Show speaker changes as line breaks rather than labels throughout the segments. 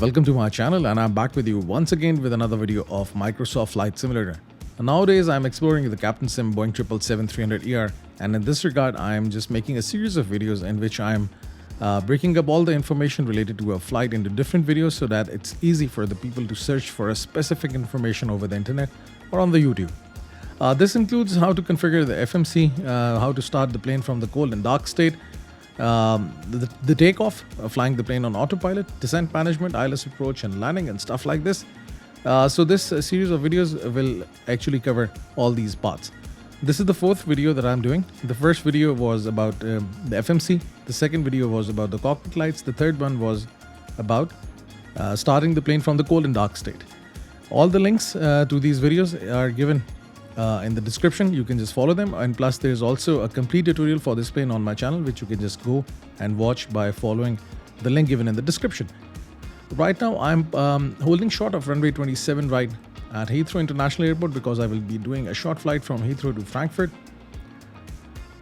Welcome to my channel, and I'm back with you once again with another video of Microsoft Flight Simulator. Nowadays I'm exploring the Captain SIM Boeing 777-300ER, and in this regard I am just making a series of videos in which I'm breaking up all the information related to a flight into different videos so that it's easy for the people to search for a specific information over the internet or on the YouTube. This includes how to configure the FMC, how to start the plane from the cold and dark state, the takeoff, flying the plane on autopilot, descent management, ILS approach and landing and stuff like this. So this series of videos will actually cover all these parts. This is the fourth video that I'm doing. The first video was about the FMC. The second video was about the cockpit lights. The third one was about starting the plane from the cold and dark state. All the links to these videos are given in the description. You can just follow them, and plus there's also a complete tutorial for this plane on my channel which you can just go and watch by following the link given in the description. Right now I'm holding short of runway 27 right at Heathrow International Airport because I will be doing a short flight from Heathrow to Frankfurt,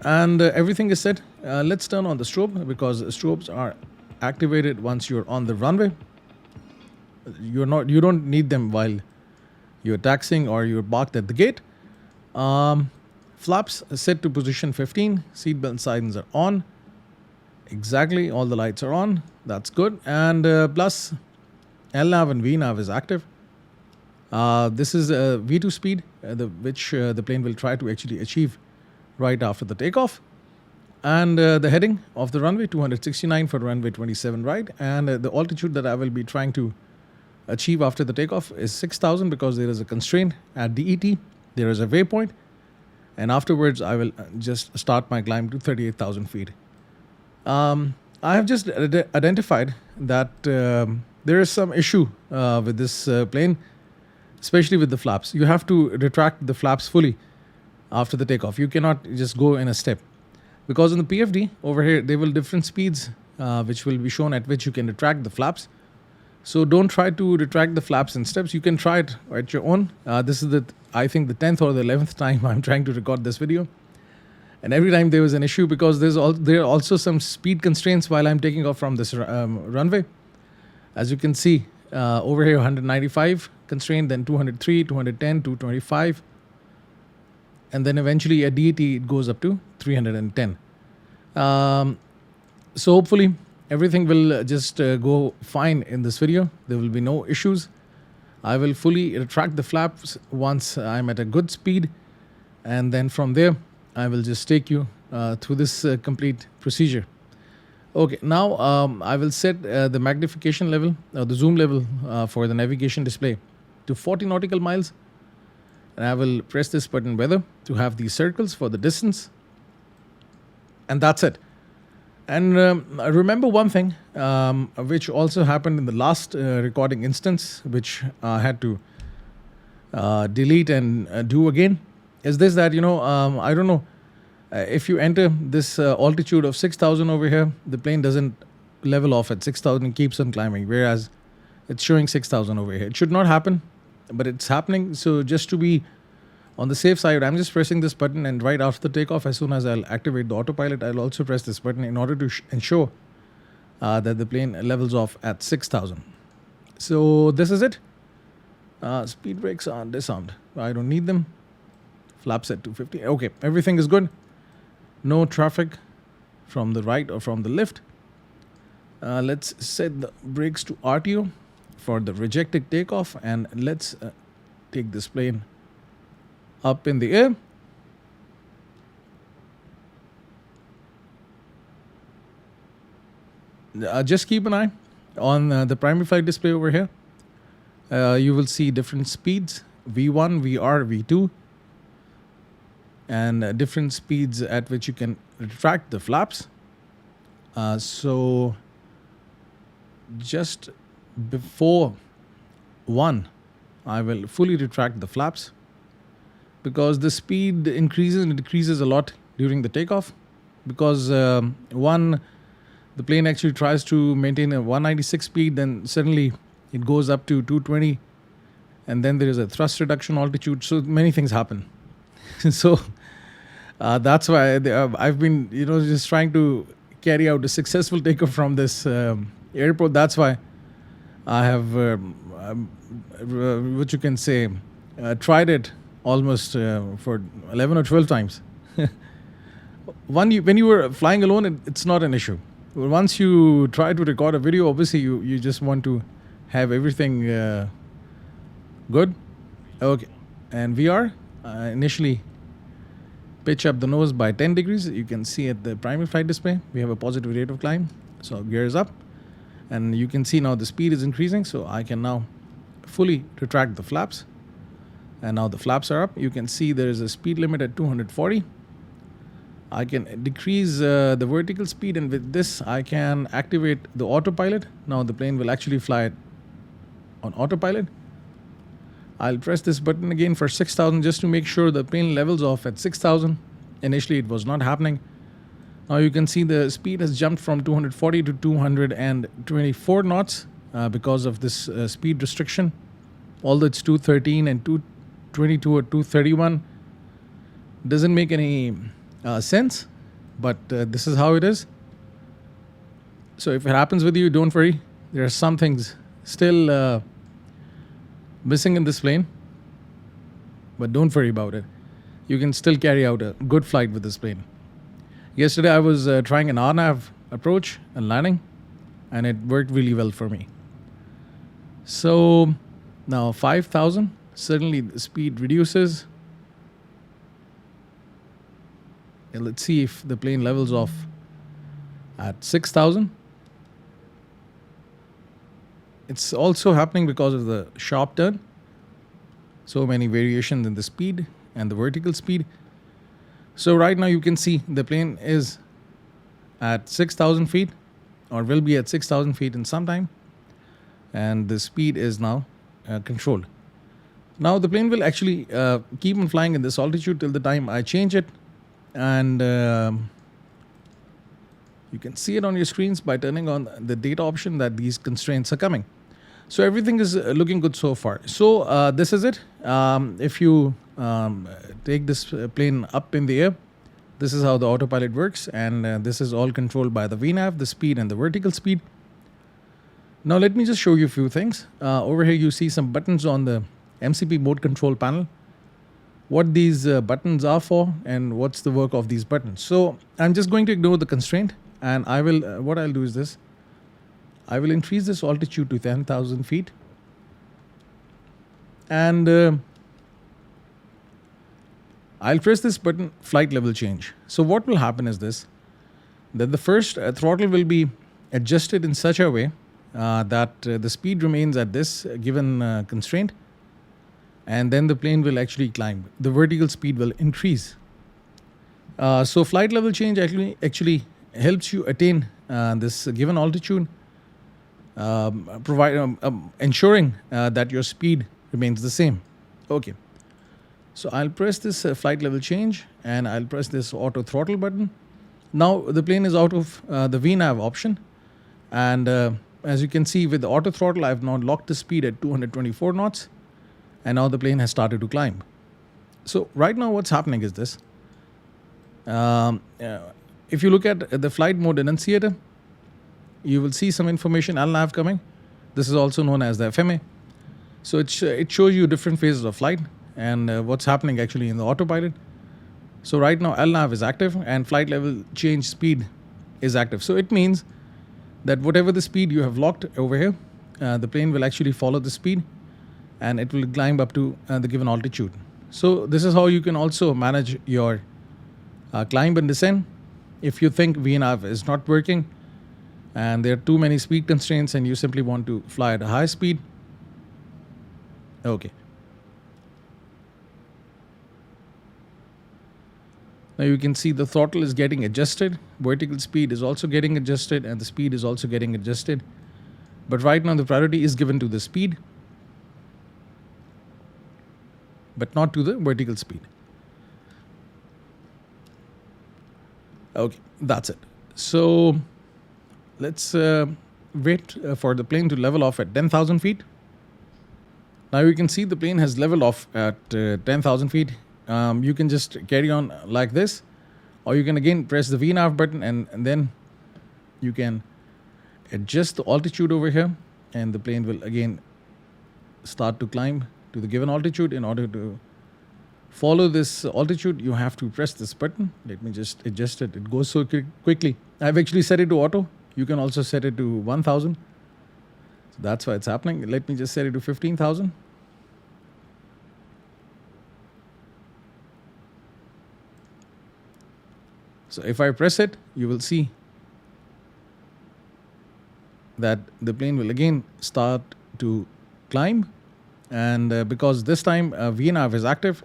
and everything is set. Let's turn on the strobe because strobes are activated once you're on the runway. You don't need them while you're taxiing or you're parked at the gate. Flaps set to position 15. Seatbelt signs are on. Exactly, all the lights are on. That's good. And plus LNAV and VNAV is active. This is a V2 speed, which the plane will try to actually achieve right after the takeoff. And the heading of the runway 269 for runway 27 right. And the altitude that I will be trying to achieve after the takeoff is 6,000 because there is a constraint at DET. There is a waypoint, and afterwards I will just start my climb to 38,000 feet. I have just identified that there is some issue with this plane, especially with the flaps. You have to retract the flaps fully after the takeoff. You cannot just go in a step, because in the PFD over here there will different speeds which will be shown at which you can retract the flaps. So don't try to retract the flaps in steps. You can try it at your own. This is I think the 10th or the 11th time I'm trying to record this video, and every time there was an issue because there are also some speed constraints while I'm taking off from this runway. As you can see over here, 195 constraint, then 203, 210, 225, and then eventually at DET it goes up to 310. So hopefully everything will just go fine in this video. There will be no issues. I will fully retract the flaps once I'm at a good speed, and then from there I will just take you through this complete procedure. Okay, now I will set the magnification level, the zoom level for the navigation display to 40 nautical miles, and I will press this button weather to have these circles for the distance, and that's it. And remember one thing which also happened in the last recording instance, which I had to delete and do again, is this, that I don't know if you enter this altitude of 6,000 over here, the plane doesn't level off at 6,000 and keeps on climbing, whereas it's showing 6,000 over here. It should not happen, but it's happening. So just to be on the safe side, I'm just pressing this button, and right after the takeoff, as soon as I'll activate the autopilot, I'll also press this button in order to ensure that the plane levels off at 6,000. So this is it. Speed brakes are disarmed. I don't need them. Flaps at 250. Okay, everything is good. No traffic from the right or from the left. Let's set the brakes to RTO for the rejected takeoff, and let's take this plane up in the air. Just keep an eye on the primary flight display over here. You will see different speeds, V1, VR, V2, and different speeds at which you can retract the flaps. So just before 1, I will fully retract the flaps, because the speed increases and decreases a lot during the takeoff, because the plane actually tries to maintain a 196 speed, then suddenly it goes up to 220, and then there is a thrust reduction altitude, so many things happen. So that's why I've been just trying to carry out a successful takeoff from this airport. That's why I have, what you can say, tried it almost for 11 or 12 times. When you were flying alone, it's not an issue. But once you try to record a video, obviously you just want to have everything good. Okay. And VR, initially pitch up the nose by 10 degrees. You can see at the primary flight display, we have a positive rate of climb. So gear is up. And you can see now the speed is increasing. So I can now fully retract the flaps. And now the flaps are up. You can see there is a speed limit at 240. I can decrease the vertical speed, and with this I can activate the autopilot. Now the plane will actually fly on autopilot. I'll press this button again for 6,000 just to make sure the plane levels off at 6,000. Initially it was not happening. Now you can see the speed has jumped from 240 to 224 knots because of this speed restriction. Although it's 213 and 222 or 231, doesn't make any sense, but this is how it is. So if it happens with you, don't worry. There are some things still missing in this plane, but don't worry about it. You can still carry out a good flight with this plane. Yesterday I was trying an LNAV approach and landing, and it worked really well for me. So now 5,000, suddenly the speed reduces. And let's see if the plane levels off at 6,000. It's also happening because of the sharp turn. So many variations in the speed and the vertical speed. So right now you can see the plane is at 6,000 feet, or will be at 6,000 feet in some time. And the speed is now controlled. Now the plane will actually keep on flying in this altitude till the time I change it. And you can see it on your screens by turning on the data option that these constraints are coming. So everything is looking good so far. So this is it. If you take this plane up in the air, this is how the autopilot works, and this is all controlled by the VNAV, the speed and the vertical speed. Now let me just show you a few things. Over here you see some buttons on the MCP mode control panel. What these buttons are for and what's the work of these buttons. So I'm just going to ignore the constraint, and I will what I'll do is this. I will increase this altitude to 10,000 feet, and I'll press this button, flight level change. So what will happen is this, that the first throttle will be adjusted in such a way that the speed remains at this given constraint, and then the plane will actually climb. The vertical speed will increase. So flight level change actually helps you attain this given altitude, ensuring that your speed remains the same. Okay. So I'll press this flight level change, and I'll press this auto throttle button. Now the plane is out of the VNAV option, and as you can see with the auto throttle, I've now locked the speed at 224 knots. And now the plane has started to climb. So right now what's happening is this. If you look at the flight mode enunciator, you will see some information, LNAV coming. This is also known as the FMA. So it shows you different phases of flight and what's happening actually in the autopilot. So right now LNAV is active and flight level change speed is active. So it means that whatever the speed you have locked over here, the plane will actually follow the speed, and it will climb up to the given altitude. So this is how you can also manage your climb and descent. If you think VNAV is not working and there are too many speed constraints and you simply want to fly at a high speed, okay. Now you can see the throttle is getting adjusted, vertical speed is also getting adjusted, and the speed is also getting adjusted. But right now the priority is given to the speed, but not to the vertical speed. Okay, that's it. So let's wait for the plane to level off at 10,000 feet. Now you can see the plane has leveled off at 10,000 feet. You can just carry on like this, or you can again press the VNAV button, and then you can adjust the altitude over here and the plane will again start to climb to the given altitude. In order to follow this altitude, you have to press this button. Let me just adjust it. It goes so quickly. I've actually set it to auto. You can also set it to 1000. So that's why it's happening. Let me just set it to 15,000. So if I press it, you will see that the plane will again start to climb. And because this time VNAV is active,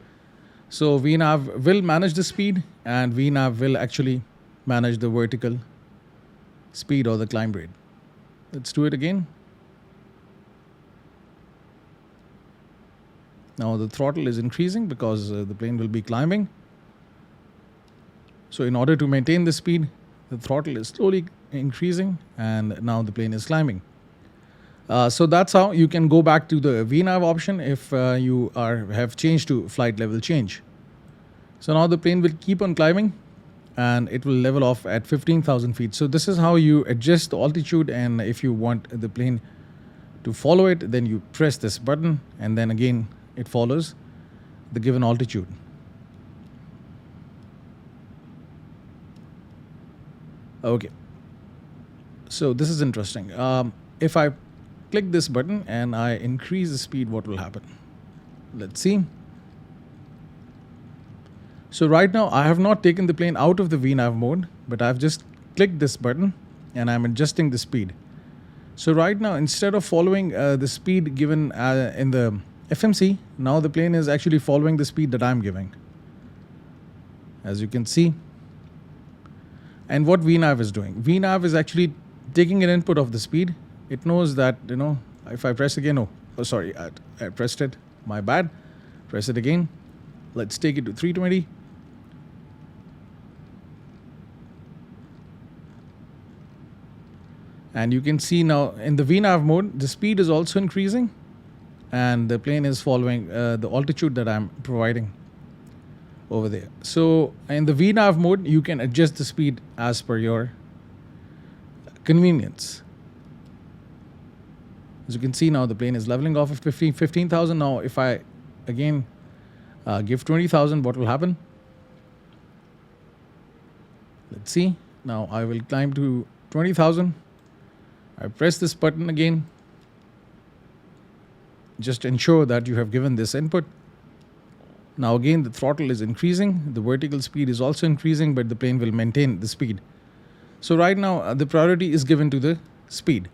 so VNAV will manage the speed, and VNAV will actually manage the vertical speed or the climb rate. Let's do it again. Now the throttle is increasing because the plane will be climbing. So in order to maintain the speed, the throttle is slowly increasing, and now the plane is climbing. So that's how you can go back to the VNAV option if you have changed to flight level change. So now the plane will keep on climbing, and it will level off at 15,000 feet. So this is how you adjust the altitude, and if you want the plane to follow it, then you press this button, and then again it follows the given altitude. Okay, so this is interesting. If I click this button and I increase the speed, what will happen? Let's see. So right now I have not taken the plane out of the VNAV mode, but I've just clicked this button and I'm adjusting the speed. So right now, instead of following the speed given in the FMC, now the plane is actually following the speed that I'm giving, as you can see. And what VNAV is doing, VNAV is actually taking an input of the speed. It knows that, if I press again, sorry, I pressed it, my bad. Press it again. Let's take it to 320. And you can see now in the VNAV mode, the speed is also increasing, and the plane is following the altitude that I'm providing over there. So in the VNAV mode, you can adjust the speed as per your convenience. As you can see now, the plane is leveling off at 15,000. Now if I again give 20,000, what will happen? Let's see. Now I will climb to 20,000. I press this button again. Just ensure that you have given this input. Now again, the throttle is increasing, the vertical speed is also increasing, but the plane will maintain the speed. So right now, the priority is given to the speed.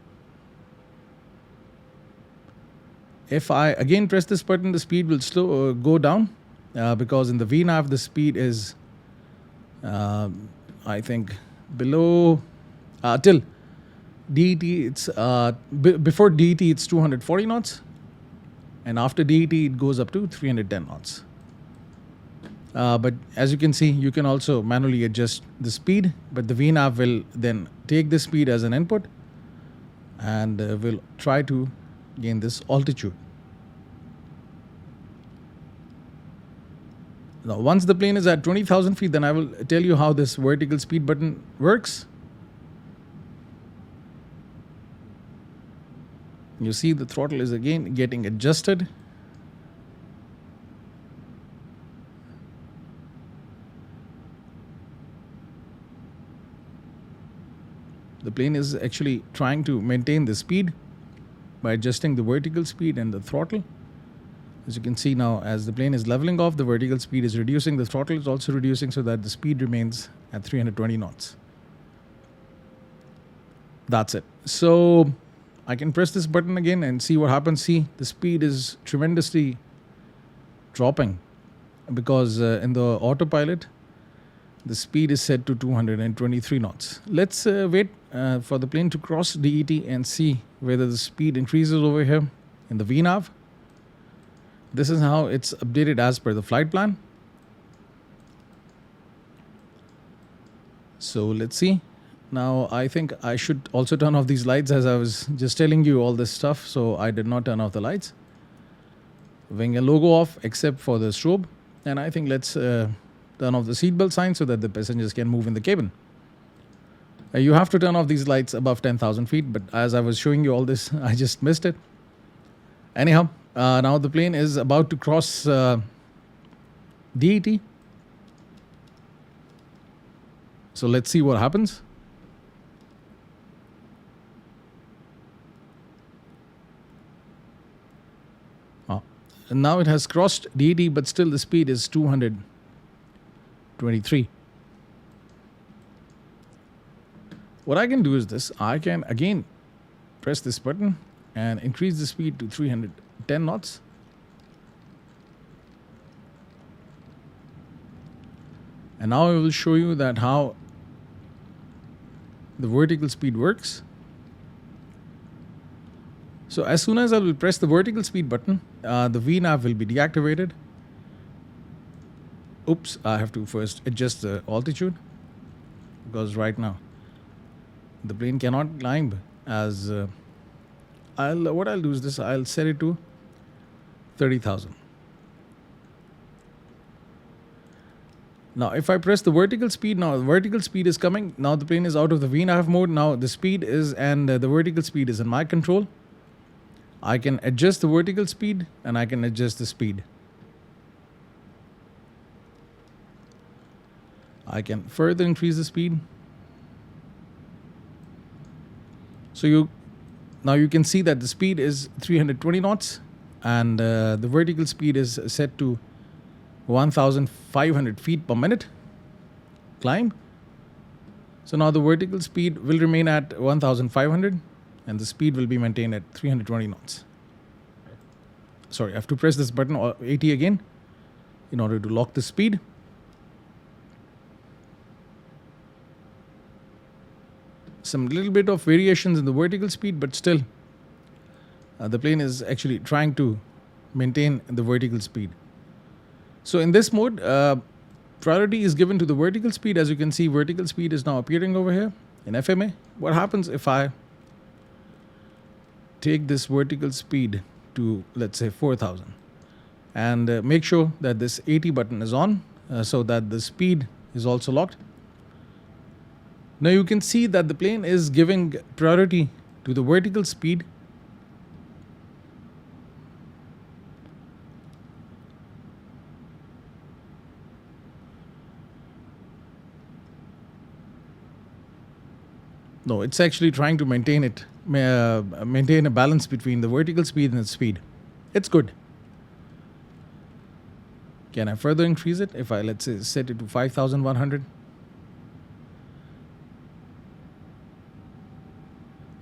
If I again press this button, the speed will go down because in the VNAV, the speed is, I think, below, till DET, it's before DET, it's 240 knots. And after DET, it goes up to 310 knots. But as you can see, you can also manually adjust the speed, but the VNAV will then take the speed as an input and will try to gain this altitude. Now, once the plane is at 20,000 feet, then I will tell you how this vertical speed button works. You see the throttle is again getting adjusted. The plane is actually trying to maintain the speed by adjusting the vertical speed and the throttle. As you can see now, as the plane is leveling off, the vertical speed is reducing, the throttle is also reducing so that the speed remains at 320 knots. That's it. So I can press this button again and see what happens. See, the speed is tremendously dropping because in the autopilot, the speed is set to 223 knots. Let's wait for the plane to cross DET and see whether the speed increases over here in the VNAV. This is how it's updated as per the flight plan. So let's see. Now I think I should also turn off these lights, as I was just telling you all this stuff, so I did not turn off the lights. Wing and logo off except for the strobe. And I think let's turn off the seatbelt sign so that the passengers can move in the cabin. You have to turn off these lights above 10,000 feet, but as I was showing you all this, I just missed it. Anyhow, now the plane is about to cross DAT. So let's see what happens. And now it has crossed DAT, but still the speed is 223. What I can do is this. I can again press this button and increase the speed to 310 knots. And now I will show you that how the vertical speed works. So as soon as I will press the vertical speed button, the VNAV will be deactivated. Oops, I have to first adjust the altitude, because right now the plane cannot climb as what I'll do is this. I'll set it to 30,000. Now if I press the vertical speed, now the vertical speed is coming. Now the plane is out of the VNAV mode. Now the speed is, and the vertical speed is in my control. I can adjust the vertical speed and I can adjust the speed. I can further increase the speed. So you can see that the speed is 320 knots and the vertical speed is set to 1,500 feet per minute climb. So now the vertical speed will remain at 1,500 and the speed will be maintained at 320 knots. Sorry, I have to press this button AT again in order to lock the speed. Some little bit of variations in the vertical speed, but still the plane is actually trying to maintain the vertical speed. So in this mode, priority is given to the vertical speed. As you can see, vertical speed is now appearing over here in FMA. What happens if I take this vertical speed to, let's say, 4,000 and make sure that this AT button is on so that the speed is also locked? Now you can see that the plane is giving priority to the vertical speed. No, it's actually trying to maintain a balance between the vertical speed and the speed. It's good. Can I further increase it? If I, let's say, set it to 5,100.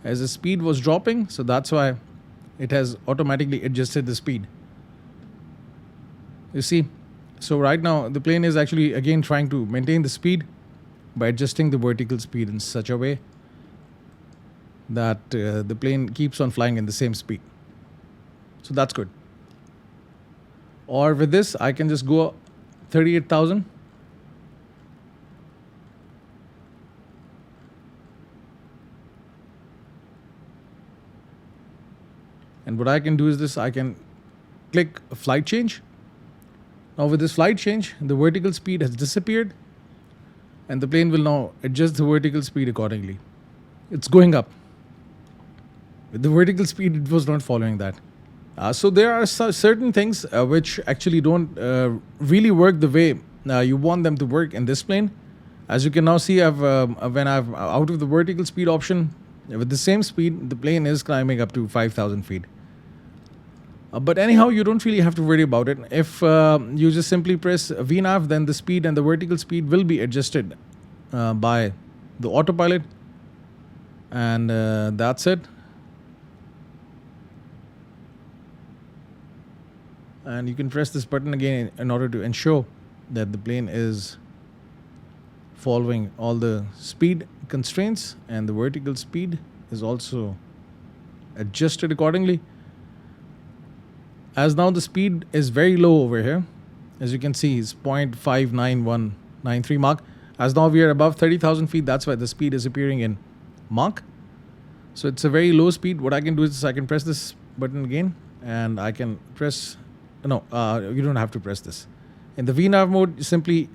As the speed was dropping, so that's why it has automatically adjusted the speed. You see, so right now the plane is actually again trying to maintain the speed by adjusting the vertical speed in such a way that the plane keeps on flying in the same speed. So that's good. Or with this, I can just go 38,000. And what I can do is this. I can click flight change. Now with this flight change, the vertical speed has disappeared and the plane will now adjust the vertical speed accordingly. It's going up. With the vertical speed, it was not following that. So there are certain things which actually don't really work the way you want them to work in this plane. As you can now see, when I've out of the vertical speed option, with the same speed, the plane is climbing up to 5,000 feet. But anyhow, you don't really have to worry about it. If you just simply press VNAV, then the speed and the vertical speed will be adjusted by the autopilot. And that's it. And you can press this button again in order to ensure that the plane is following all the speed constraints and the vertical speed is also adjusted accordingly. As now the speed is very low over here. As you can see, it's 0.59193 Mach. As now we are above 30,000 feet, that's why the speed is appearing in Mach. So it's a very low speed. What I can do is I can press this button again and I can press... No, you don't have to press this. In the VNAV mode, simply,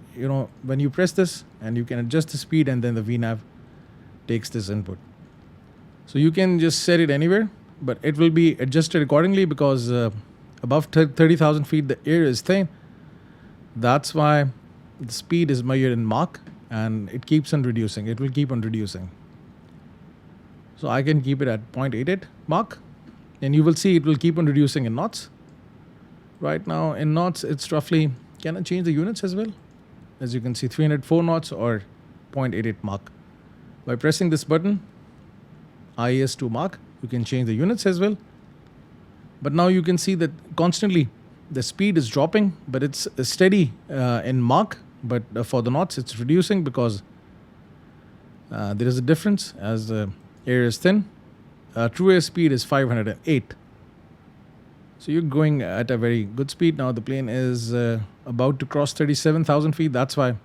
when you press this and you can adjust the speed and then the VNAV takes this input. So you can just set it anywhere, but it will be adjusted accordingly because above 30,000 feet the air is thin. That's why the speed is measured in Mach, and it keeps on reducing. It will keep on reducing. So I can keep it at 0.88 Mach, and you will see it will keep on reducing in knots. Right now in knots it's roughly, can I change the units as well? As you can see, 304 knots or 0.88 Mach. By pressing this button, IES2 Mach, you can change the units as well. But now you can see that constantly the speed is dropping, but it's steady in Mach. But for the knots, it's reducing because there is a difference as the air is thin. True air speed is 508. So you're going at a very good speed. Now the plane is about to cross 37,000 feet. That's why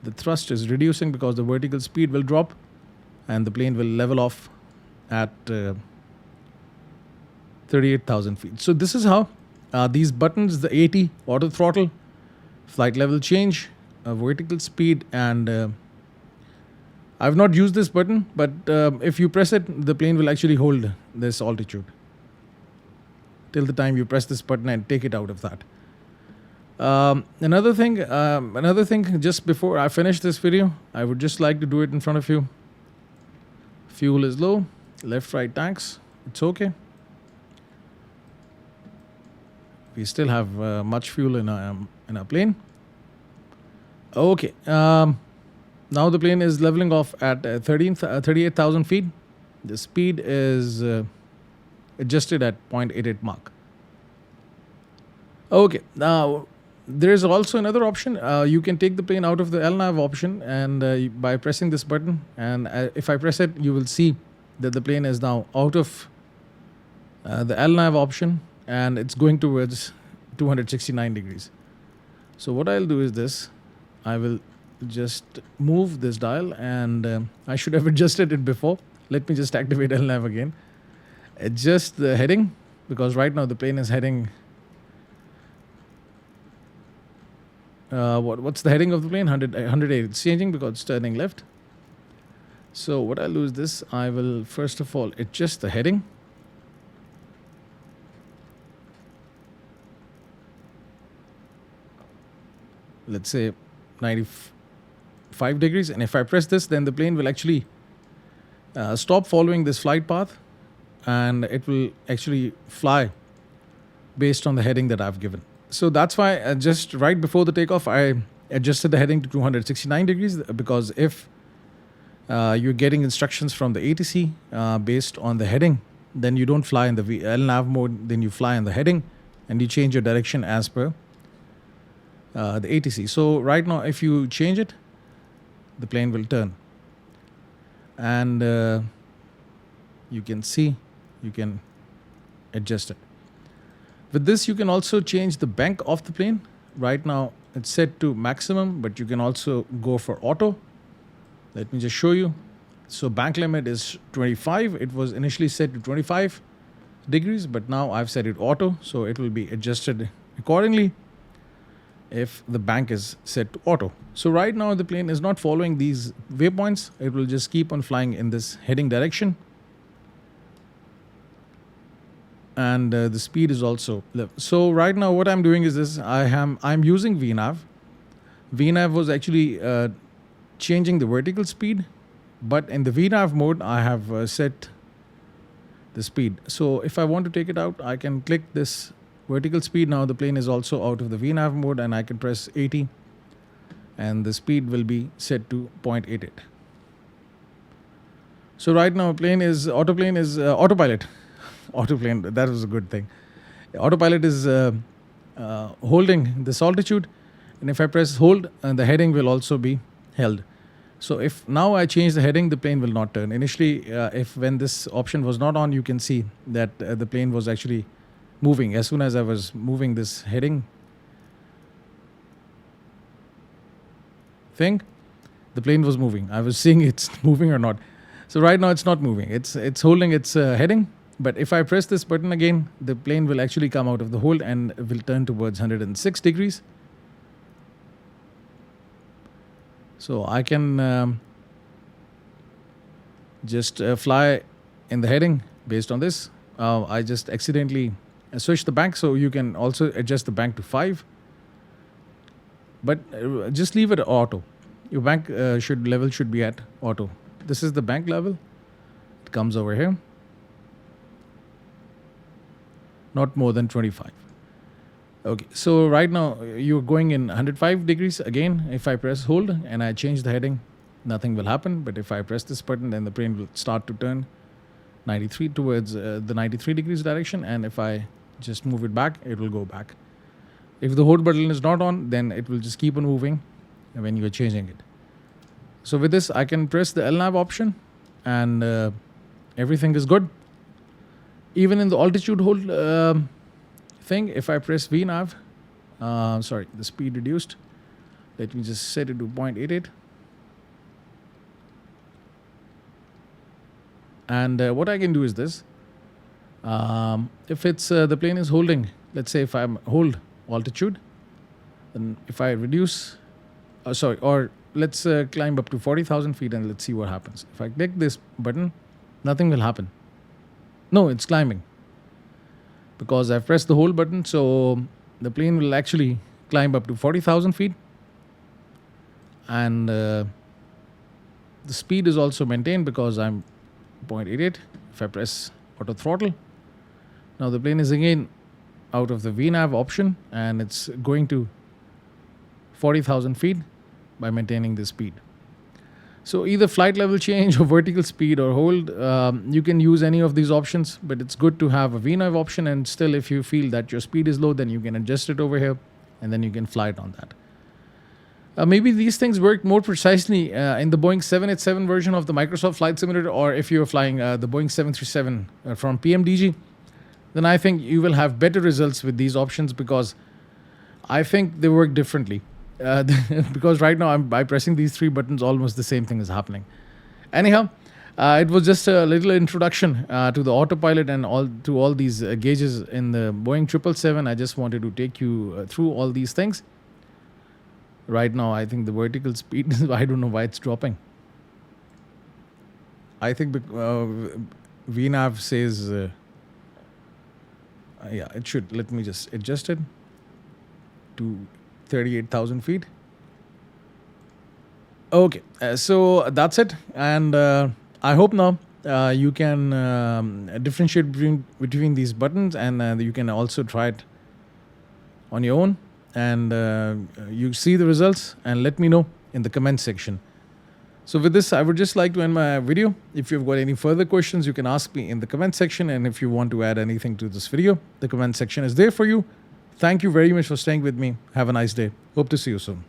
the thrust is reducing, because the vertical speed will drop and the plane will level off at 38,000 feet. So this is how these buttons, the AT, auto throttle, flight level change, vertical speed, and I've not used this button, but if you press it, the plane will actually hold this altitude till the time you press this button and take it out of that. Another thing, just before I finish this video, I would just like to do it in front of you. Fuel is low, left right tanks, it's okay. We still have much fuel in our plane. Okay, now the plane is leveling off at 38,000 feet. The speed is adjusted at 0.88 Mach. Okay, now there is also another option. You can take the plane out of the LNAV option, and by pressing this button, and if I press it, you will see that the plane is now out of the LNAV option, and it's going towards 269 degrees. So what I'll do is this. I will just move this dial, and I should have adjusted it before. Let me just activate LNAV again. Adjust the heading, because right now the plane is heading. What's the heading of the plane? 108. It's changing because it's turning left. So what I'll do is this. I will first of all adjust the heading. Let's say 95 degrees, and if I press this, then the plane will actually stop following this flight path, and it will actually fly based on the heading that I've given. So that's why just right before the takeoff, I adjusted the heading to 269 degrees, because if you're getting instructions from the ATC based on the heading, then you don't fly in the LNAV mode, then you fly in the heading, and you change your direction as per the ATC. So right now, if you change it, the plane will turn, and you can see, you can adjust it. With this, you can also change the bank of the plane. Right now it's set to maximum, but you can also go for auto. Let me just show you. So bank limit is 25. It was initially set to 25 degrees, but now I've set it auto, so it will be adjusted accordingly if the bank is set to auto. So right now the plane is not following these waypoints. It will just keep on flying in this heading direction. And the speed is also level. So right now what I'm doing is this. I'm using VNAV. VNAV was actually changing the vertical speed, but in the VNAV mode I have set the speed. So if I want to take it out, I can click this vertical speed. Now the plane is also out of the VNAV mode, and I can press 80, and the speed will be set to 0.88. So right now autopilot. Autoplane, that was a good thing. Autopilot is holding this altitude, and if I press hold, the heading will also be held. So if now I change the heading, the plane will not turn. Initially, when this option was not on, you can see that the plane was actually moving. As soon as I was moving this heading thing, the plane was moving. I was seeing it's moving or not. So right now it's not moving. It's holding its heading. But if I press this button again, the plane will actually come out of the hold and will turn towards 106 degrees. So I can just fly in the heading based on this. I just accidentally switched the bank, so you can also adjust the bank to 5. But just leave it auto. Your bank level should be at auto. This is the bank level. It comes over here. Not more than 25. Okay, so right now you're going in 105 degrees. Again, if I press hold and I change the heading, nothing will happen. But if I press this button, then the plane will start to turn 93 towards the 93 degrees direction. And if I just move it back, it will go back. If the hold button is not on, then it will just keep on moving when you're changing it. So with this, I can press the LNAV option and everything is good. Even in the altitude hold thing, if I press VNAV, the speed reduced. Let me just set it to 0.88. And what I can do is this. If it's the plane is holding, let's say if I hold altitude, then if I reduce, or let's climb up to 40,000 feet and let's see what happens. If I click this button, nothing will happen. No, it's climbing because I've pressed the hold button. So the plane will actually climb up to 40,000 feet. And the speed is also maintained because I'm 0.88. If I press auto throttle, now the plane is again out of the VNAV option and it's going to 40,000 feet by maintaining the speed. So either flight level change or vertical speed or hold, you can use any of these options, but it's good to have a VNAV option. And still, if you feel that your speed is low, then you can adjust it over here and then you can fly it on that. Maybe these things work more precisely in the Boeing 787 version of the Microsoft Flight Simulator, or if you're flying the Boeing 737 from PMDG, then I think you will have better results with these options because I think they work differently. Because right now by pressing these 3 buttons, almost the same thing is happening. Anyhow, it was just a little introduction to the autopilot and all these gauges in the Boeing 777. I just wanted to take you through all these things. Right now, I think the vertical speed, I don't know why it's dropping. I think VNAV says, yeah, it should. Let me just adjust it to 38,000 feet. Okay, so that's it. And I hope now you can differentiate between these buttons, and you can also try it on your own. And you see the results and let me know in the comment section. So with this, I would just like to end my video. If you've got any further questions, you can ask me in the comment section. And if you want to add anything to this video, the comment section is there for you. Thank you very much for staying with me. Have a nice day. Hope to see you soon.